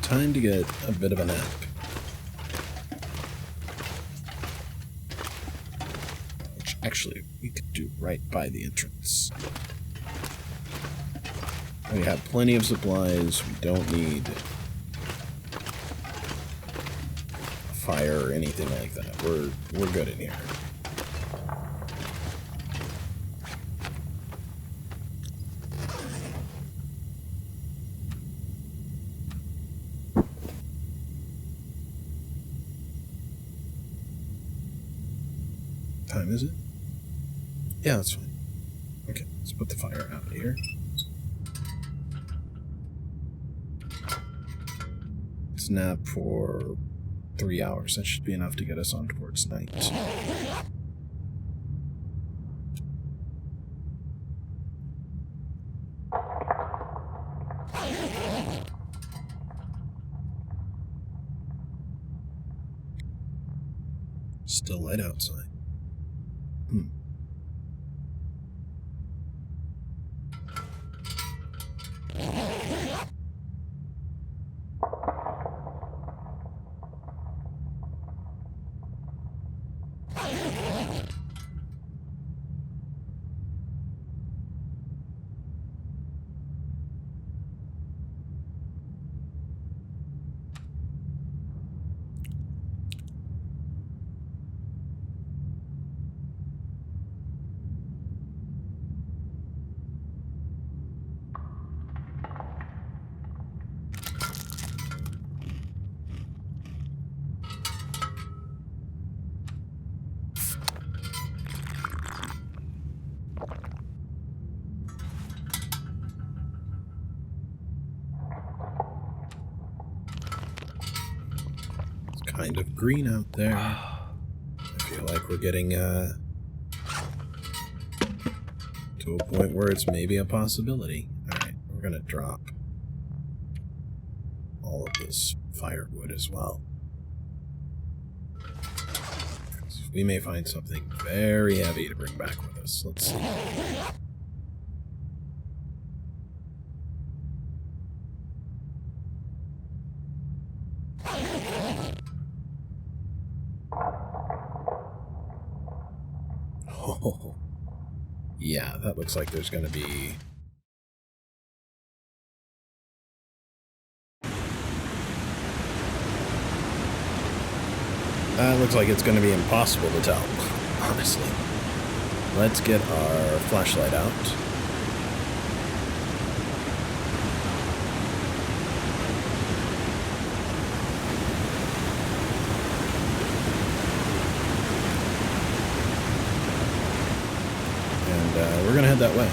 Time to get a bit of a nap. Which actually we could do right by the entrance. We have plenty of supplies. We don't need a fire or anything like that. We're good in here. Time is it? Yeah, that's fine. Okay, let's put the fire out here. Let's nap for 3 hours. That should be enough to get us on towards night. Still light outside. Kind of green out there. I feel like we're getting to a point where it's maybe a possibility. Alright, we're gonna drop all of this firewood as well. We may find something very heavy to bring back with us. Let's see. Oh, yeah, that looks like there's going to be... That looks like it's going to be impossible to tell, honestly. Let's get our flashlight out. We're going to head that way.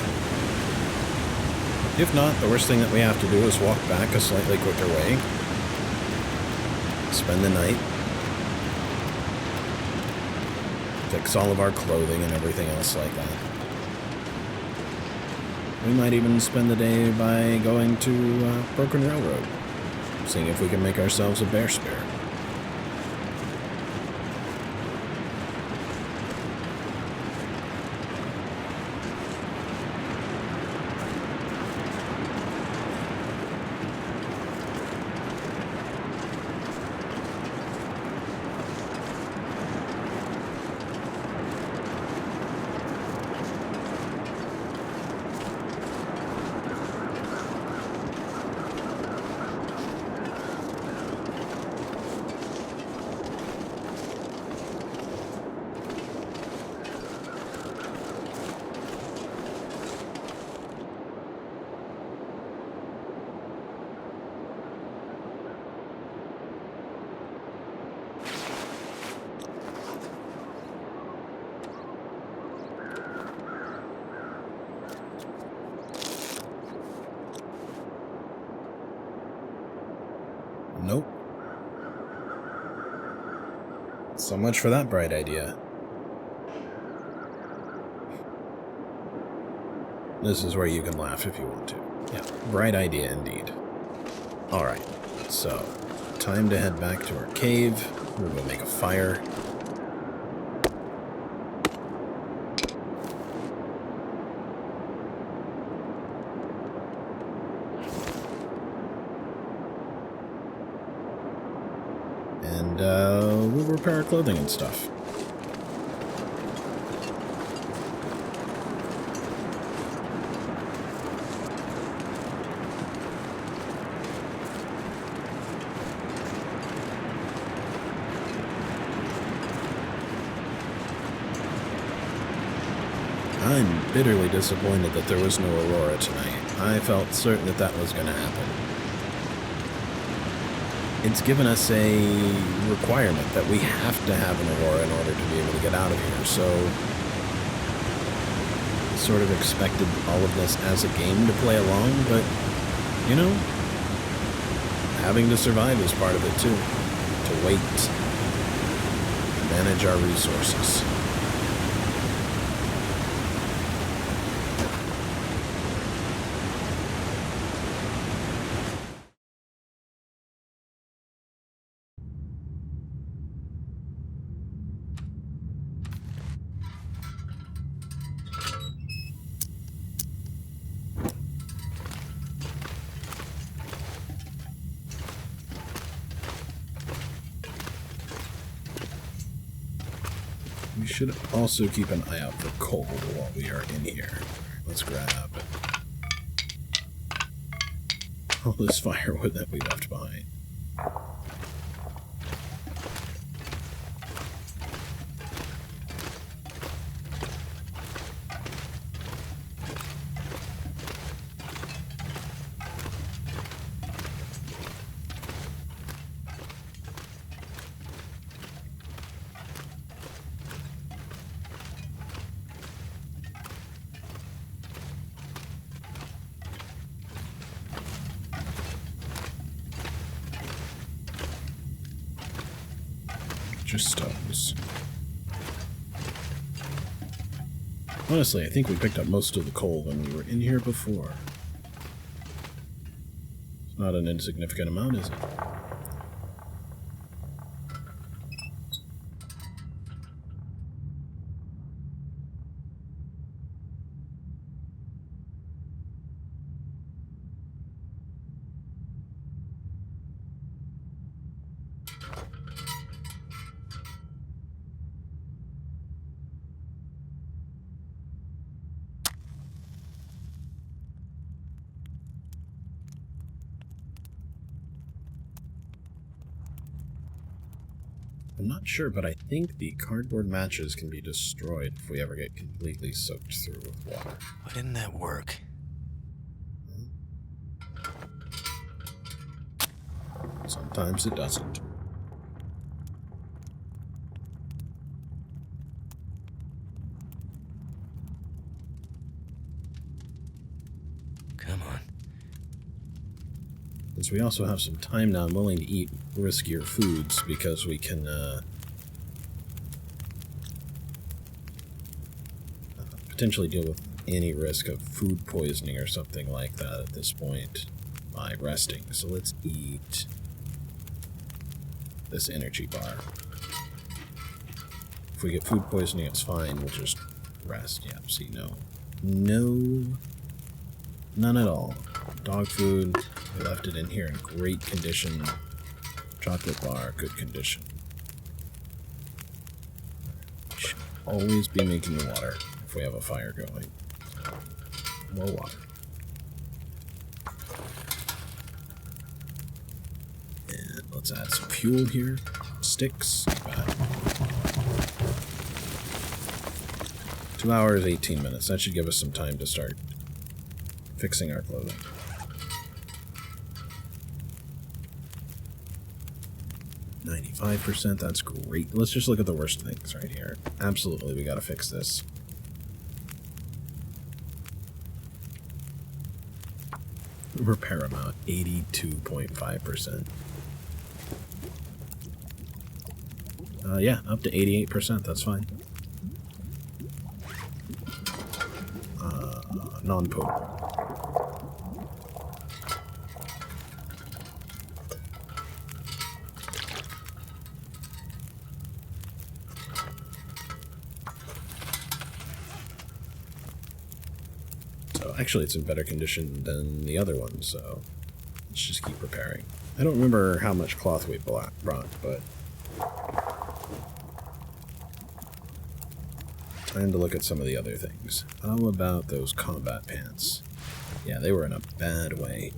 If not, the worst thing that we have to do is walk back a slightly quicker way. Spend the night. Fix all of our clothing and everything else like that. We might even spend the day by going to Broken Railroad. Seeing if we can make ourselves a bear spear. Nope. So much for that bright idea. This is where you can laugh if you want to. Yeah, bright idea indeed. Alright, so, time to head back to our cave. We'll go make a fire. And we'll repair our clothing and stuff. I'm bitterly disappointed that there was no aurora tonight. I felt certain that that was going to happen. It's given us a requirement that we have to have an aurora in order to be able to get out of here, so I sort of expected all of this as a game to play along, but, you know, having to survive is part of it too. To wait, manage our resources. We should also keep an eye out for coal while we are in here. Let's grab all this firewood that we left behind. Stones. Honestly, I think we picked up most of the coal when we were in here before. It's not an insignificant amount, is it? I'm not sure, but I think the cardboard matches can be destroyed if we ever get completely soaked through with water. Why didn't that work? Sometimes it doesn't. Come on. Since we also have some time now, I'm willing to eat riskier foods because we can potentially deal with any risk of food poisoning or something like that at this point by resting. So let's eat this energy bar. If we get food poisoning, it's fine. We'll just rest. Yeah, see, no. No. None at all. Dog food. We left it in here in great condition. Chocolate bar, good condition. We should always be making water if we have a fire going. More water. And let's add some fuel here. Sticks. 2 hours, 18 minutes. That should give us some time to start fixing our clothing. 95%, that's great. Let's just look at the worst things right here. Absolutely, we gotta fix this. Repair amount, 82.5%. Yeah, up to 88%, that's fine. non-potable. So actually it's in better condition than the other one, so let's just keep repairing. I don't remember how much cloth we brought, but time to look at some of the other things. How about those combat pants? Yeah, they were in a bad way.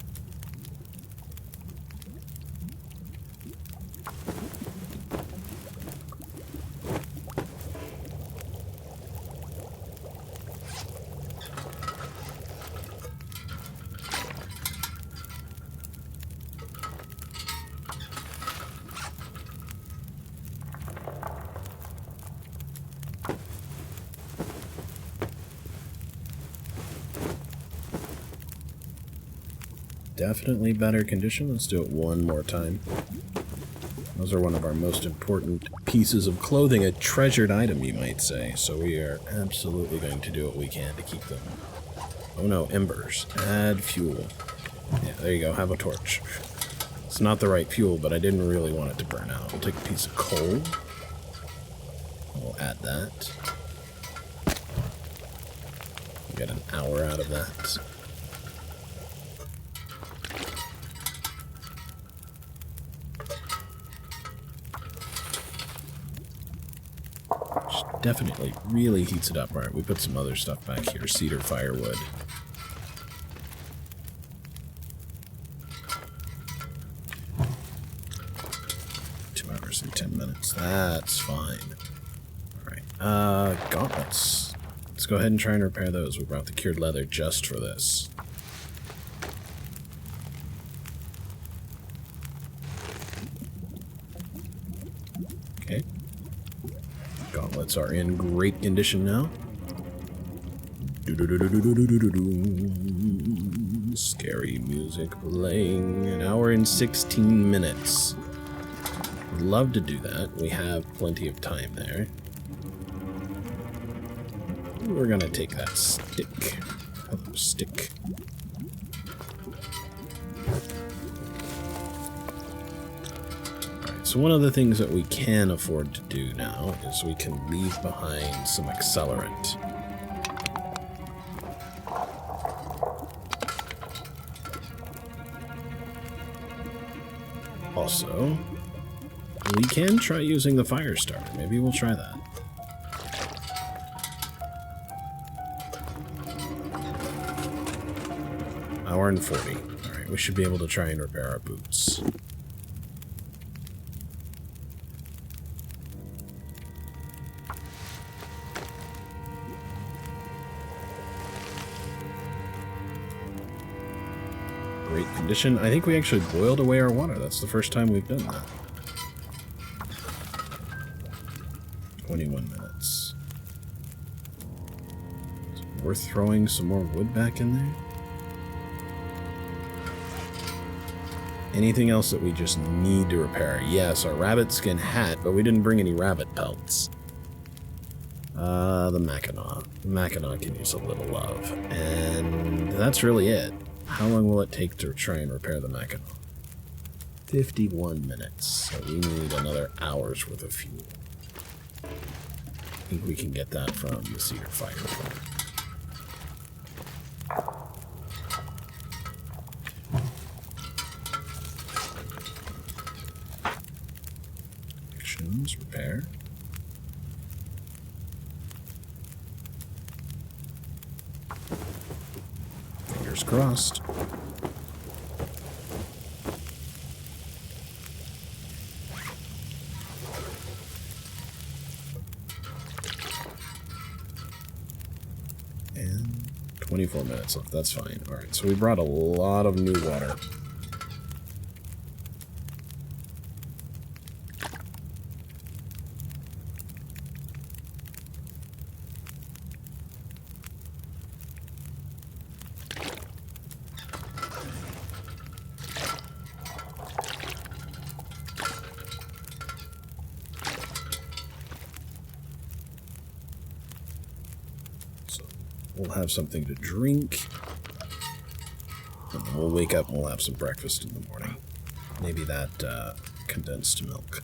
Definitely better condition. Let's do it one more time. Those are one of our most important pieces of clothing, a treasured item, you might say. So we are absolutely going to do what we can to keep them. Oh no, embers. Add fuel. Yeah, there you go. Have a torch. It's not the right fuel, but I didn't really want it to burn out. We'll take a piece of coal. We'll add that. We'll get an hour out of that. Definitely really heats it up. Alright, we put some other stuff back here. Cedar firewood. Hours and 10 minutes. That's fine. Alright. Gauntlets. Let's go ahead and try and repair those. We brought the cured leather just for this. Okay. Gauntlets are in great condition now. Scary music playing. An hour and 16 minutes. Would love to do that. We have plenty of time there. We're gonna take that stick. Hello, stick. Alright, so one of the things that we can afford to do now is we can leave behind some accelerant. Also, we can try using the fire starter. Maybe we'll try that. Hour and 40. Alright, we should be able to try and repair our boots. Great condition. I think we actually boiled away our water. That's the first time we've done that. 21 minutes. Is it worth throwing some more wood back in there? Anything else that we just need to repair? Yes, our rabbit skin hat, but we didn't bring any rabbit pelts. The Mackinac. The Mackinac can use a little love. And that's really it. How long will it take to try and repair the Mackinac? 51 minutes. So we need another hour's worth of fuel. I think we can get that from the cedar fire. Actions, repair. Fingers crossed. And 24 minutes left. That's fine. Alright, so we brought a lot of new water. We'll have something to drink. And then we'll wake up and we'll have some breakfast in the morning. Maybe that condensed milk.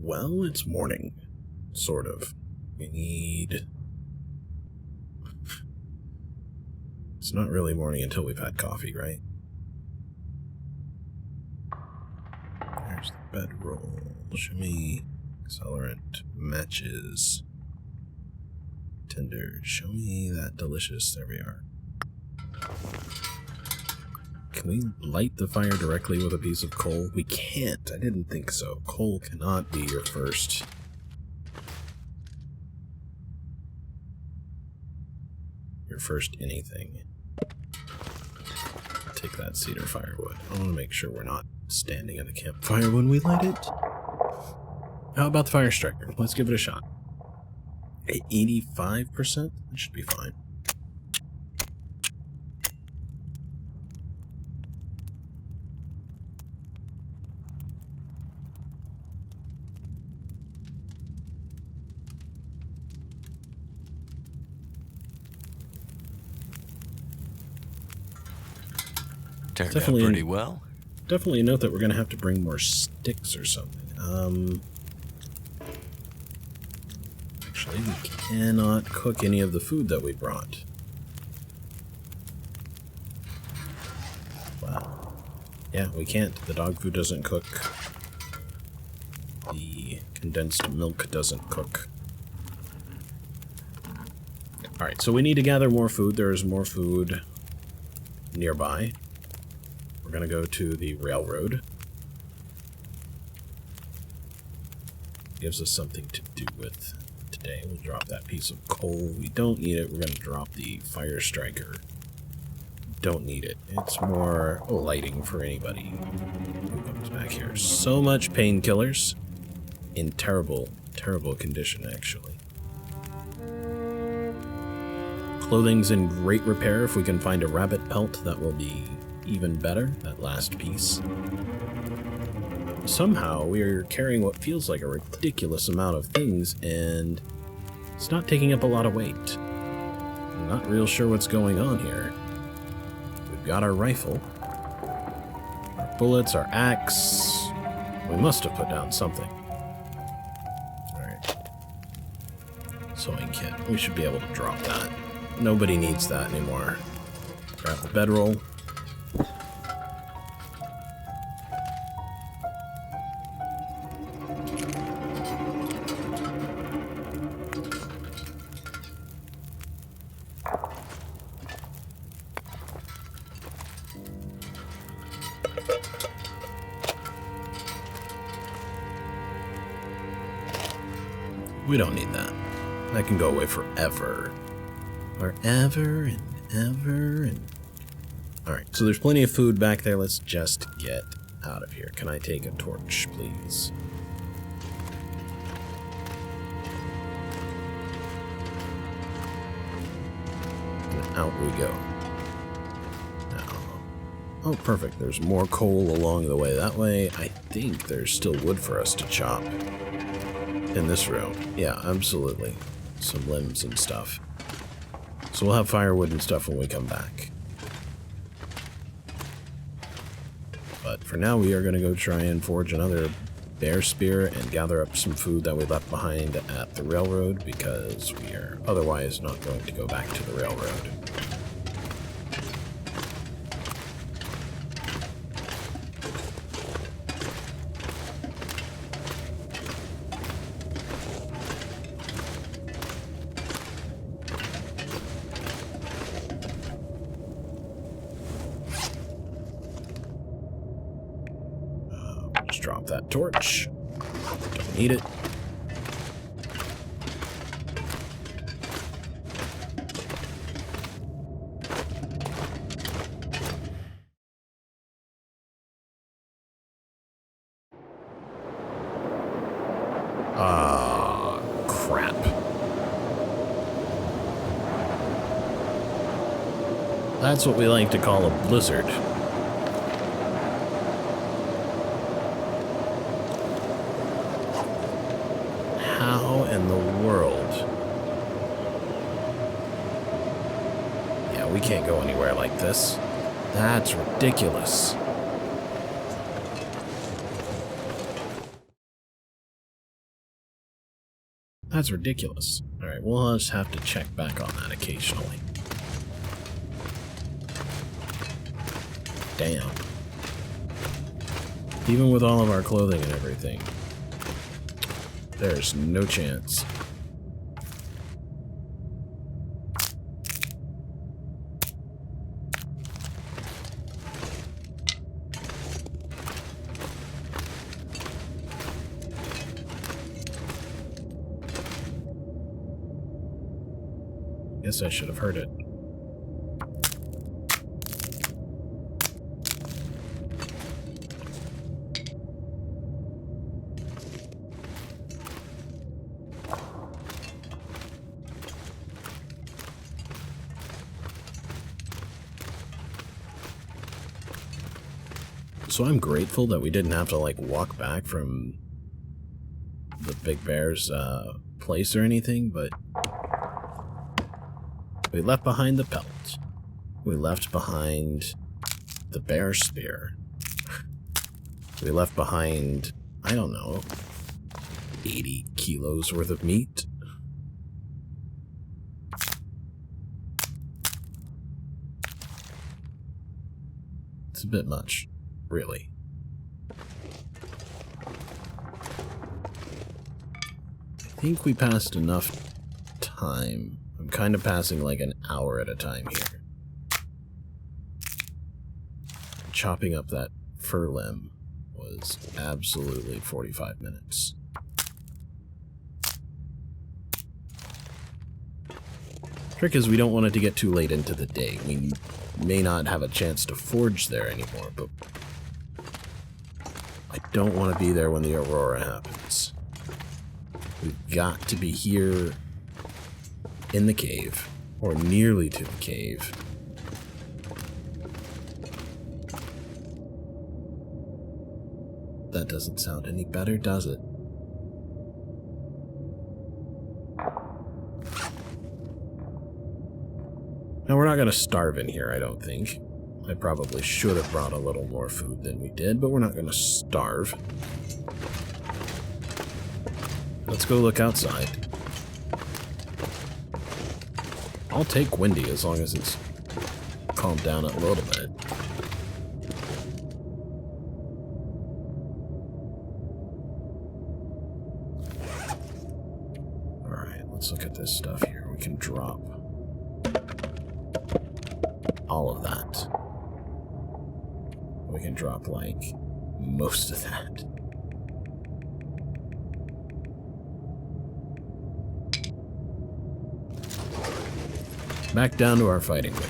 Well, it's morning. Sort of. We need... It's not really morning until we've had coffee, right? There's the bedroll. Show me accelerant, matches, tinder. Show me that delicious. There we are. Can we light the fire directly with a piece of coal? We can't. I didn't think so. Coal cannot be your first. Your first anything. Take that cedar firewood. I want to make sure we're not standing at a campfire when we light it. How about the fire striker? Let's give it a shot. 85%? That should be fine. Turned out pretty well. Definitely note that we're going to have to bring more sticks or something. Actually, we cannot cook any of the food that we brought. Wow. Yeah, we can't. The dog food doesn't cook. The condensed milk doesn't cook. Alright, so we need to gather more food. There is more food nearby. We're going to go to the railroad. Gives us something to do with today. We'll drop that piece of coal. We don't need it. We're going to drop the fire striker. Don't need it. It's more lighting for anybody who comes back here. So much painkillers. In terrible, terrible condition, actually. Clothing's in great repair. If we can find a rabbit pelt, that will be even better, that last piece. Somehow we are carrying what feels like a ridiculous amount of things, and it's not taking up a lot of weight. I'm not real sure what's going on here. We've got our rifle, our bullets, our axe. We must have put down something. Alright. Sewing kit. We should be able to drop that. Nobody needs that anymore. Grab the bedroll. We don't need that. That can go away forever. Forever and ever and... Alright, so there's plenty of food back there. Let's just get out of here. Can I take a torch, please? And out we go. Now... Oh, perfect. There's more coal along the way. That way, I think there's still wood for us to chop. In this room. Yeah, absolutely. Some limbs and stuff. So we'll have firewood and stuff when we come back. But for now, we are going to go try and forge another bear spear and gather up some food that we left behind at the railroad, because we are otherwise not going to go back to the railroad. Drop that torch. Don't need it. That's what we like to call a blizzard. How in the world? Yeah, we can't go anywhere like this. That's ridiculous. That's ridiculous. Alright, we'll just have to check back on that occasionally. Damn. Even with all of our clothing and everything, there's no chance. Guess I should have heard it. So I'm grateful that we didn't have to, like, walk back from the Big Bear's place or anything, but we left behind the pelt. We left behind the bear spear. We left behind, I don't know, 80 kilos worth of meat. It's a bit much. Really. I think we passed enough time. I'm kind of passing like an hour at a time here. Chopping up that fir limb was absolutely 45 minutes. Trick is we don't want it to get too late into the day. We may not have a chance to forge there anymore, but I don't want to be there when the aurora happens. We've got to be here in the cave, or nearly to the cave. That doesn't sound any better, does it? Now, we're not going to starve in here, I don't think. I probably should have brought a little more food than we did, but we're not going to starve. Let's go look outside. I'll take windy as long as it's calmed down a little bit. Alright, let's look at this stuff here. We can drop all of that. We can drop, like, most of that. Back down to our fighting weight.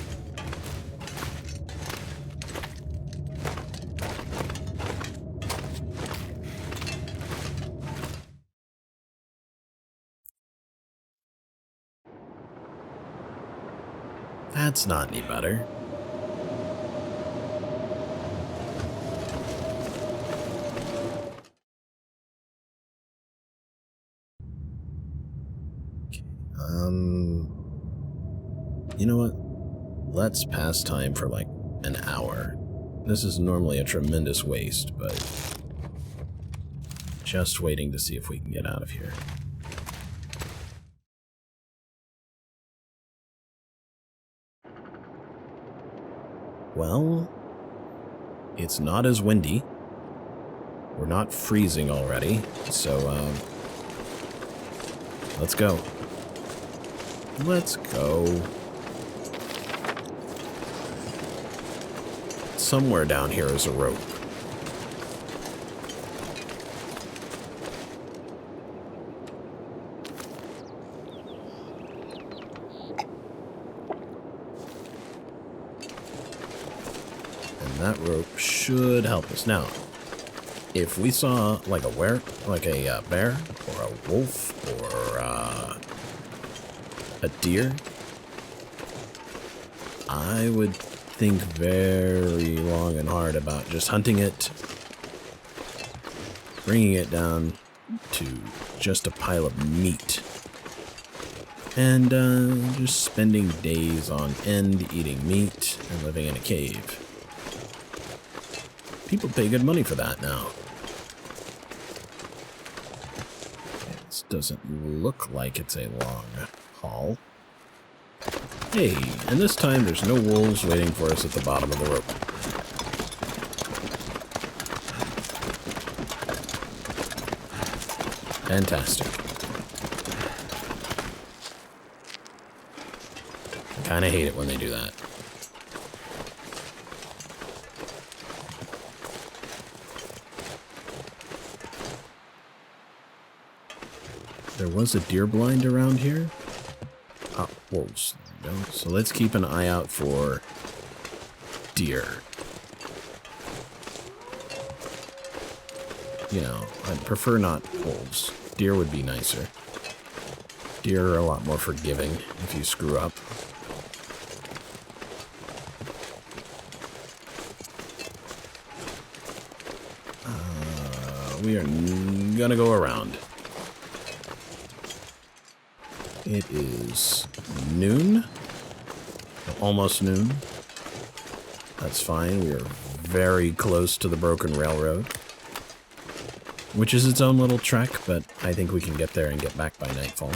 That's not any better. You know what? Let's pass time for like an hour. This is normally a tremendous waste, but just waiting to see if we can get out of here. Well, it's not as windy. We're not freezing already, so let's go. Let's go. Somewhere down here is a rope. And that rope should help us. Now, if we saw like a bear, or a wolf, or a deer, I would think very long and hard about just hunting it, bringing it down to just a pile of meat, and just spending days on end eating meat and living in a cave. People pay good money for that now. This doesn't look like it's a long haul. Hey, and this time there's no wolves waiting for us at the bottom of the rope. Fantastic. I kinda hate it when they do that. There was a deer blind around here. Ah, wolves. There we go. So let's keep an eye out for deer. You know, I'd prefer not wolves. Deer would be nicer. Deer are a lot more forgiving if you screw up. We are gonna go around. It is noon. Almost noon. That's fine. We are very close to the broken railroad, which is its own little trek, but I think we can get there and get back by nightfall.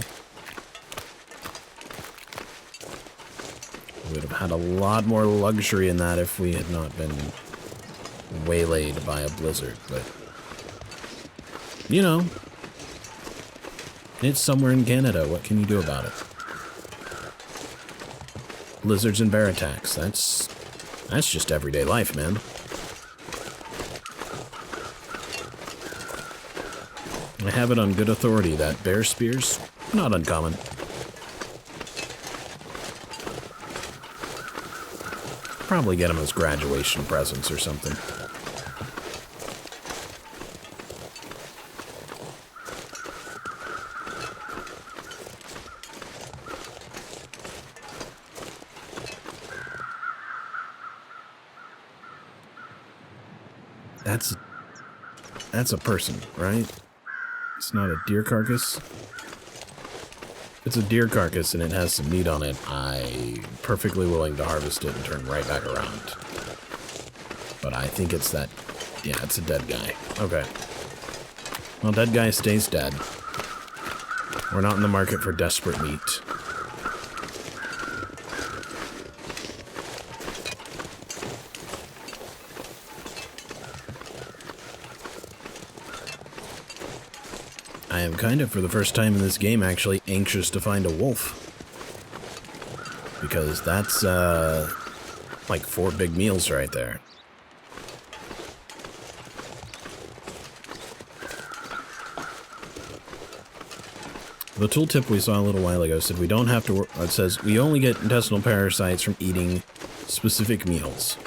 We would have had a lot more luxury in that if we had not been waylaid by a blizzard, but you know, it's somewhere in Canada. What can you do about it? Blizzards and bear attacks. That's just everyday life, man. I have it on good authority that bear spears, not uncommon. Probably get them as graduation presents or something. That's a person, right? It's not a deer carcass. It's a deer carcass and it has some meat on it. I'm perfectly willing to harvest it and turn right back around. But I think it's that... Yeah, it's a dead guy. Okay. Well, dead guy stays dead. We're not in the market for desperate meat. I am kind of, for the first time in this game, actually anxious to find a wolf. Because that's, like 4 big meals right there. The tooltip we saw a little while ago said we don't have to, it says we only get intestinal parasites from eating specific meals.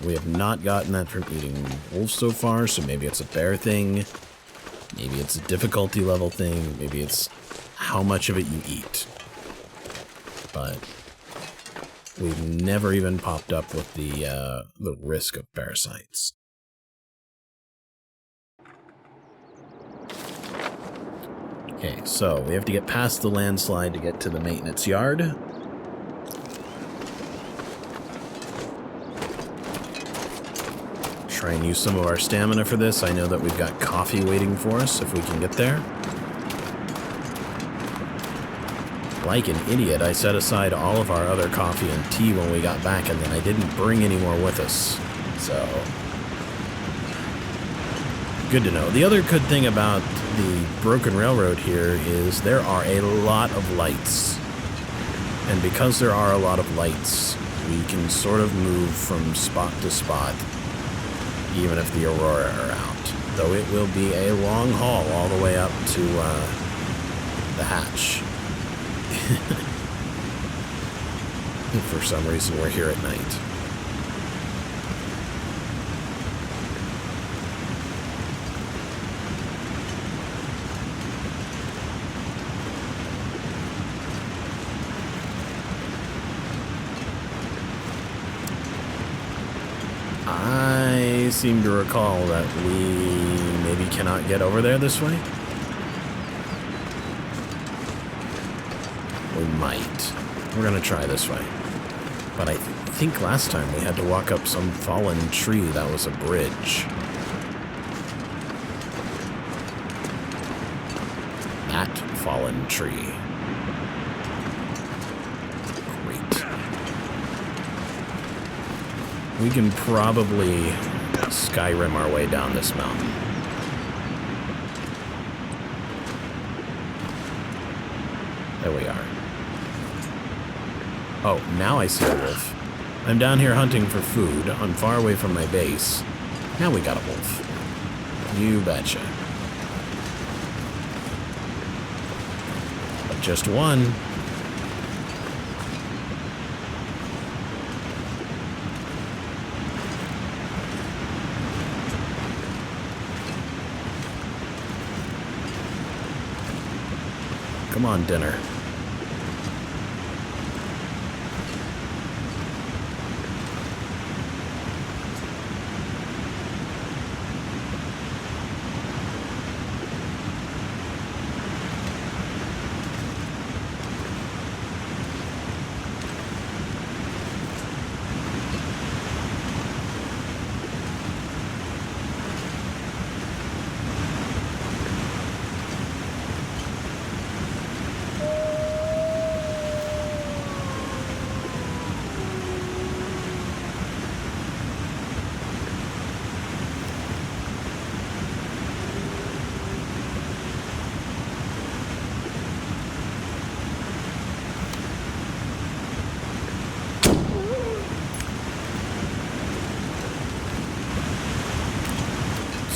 We have not gotten that from eating wolves so far, so maybe it's a bear thing. Maybe it's a difficulty level thing. Maybe it's how much of it you eat. But we've never even popped up with the risk of parasites. Okay, so we have to get past the landslide to get to the maintenance yard. Try and use some of our stamina for this. I know that we've got coffee waiting for us if we can get there. Like an idiot, I set aside all of our other coffee and tea when we got back, and then I didn't bring any more with us. So, good to know. The other good thing about the broken railroad here is there are a lot of lights. And because there are a lot of lights, we can sort of move from spot to spot, even if the aurora are out. Though it will be a long haul all the way up to the hatch. For some reason, we're here at night. I seem to recall that we maybe cannot get over there this way. We might. We're gonna try this way. But I think last time we had to walk up some fallen tree that was a bridge. That fallen tree. Great. We can probably Skyrim our way down this mountain. There we are. Oh, now I see a wolf. I'm down here hunting for food. I'm far away from my base. Now we got a wolf. You betcha. But just one. Come on, dinner.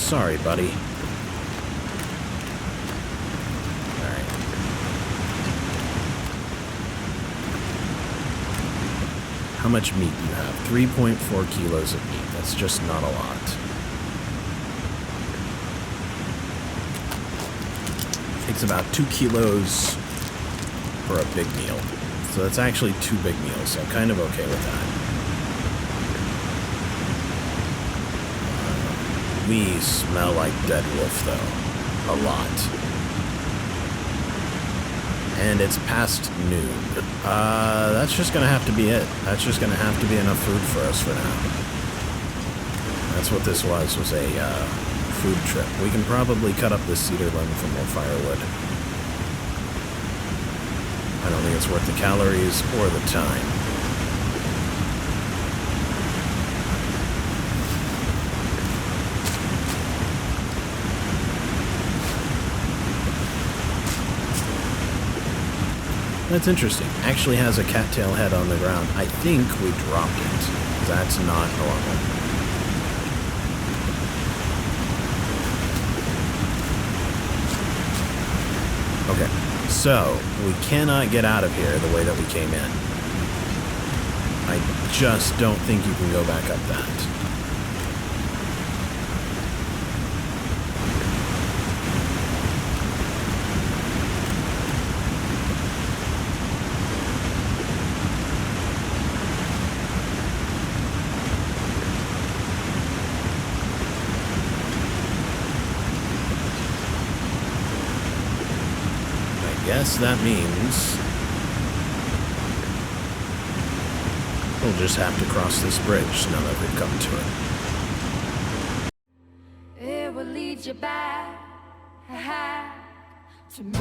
Sorry, buddy. Alright. How much meat do you have? 3.4 kilos of meat. That's just not a lot. Takes about 2 kilos for a big meal. So that's actually 2 big meals, so I'm kind of okay with that. We smell like dead wolf, though. A lot. And it's past noon. That's just gonna have to be it. That's just gonna have to be enough food for us for now. That's what this was a food trip. We can probably cut up this cedar limb for more firewood. I don't think it's worth the calories or the time. That's interesting. Actually has a cattail head on the ground. I think we dropped it. That's not normal. Okay, so we cannot get out of here the way that we came in. I just don't think you can go back up that. Guess that means we'll just have to cross this bridge now that we've come to it. It will lead you back to me.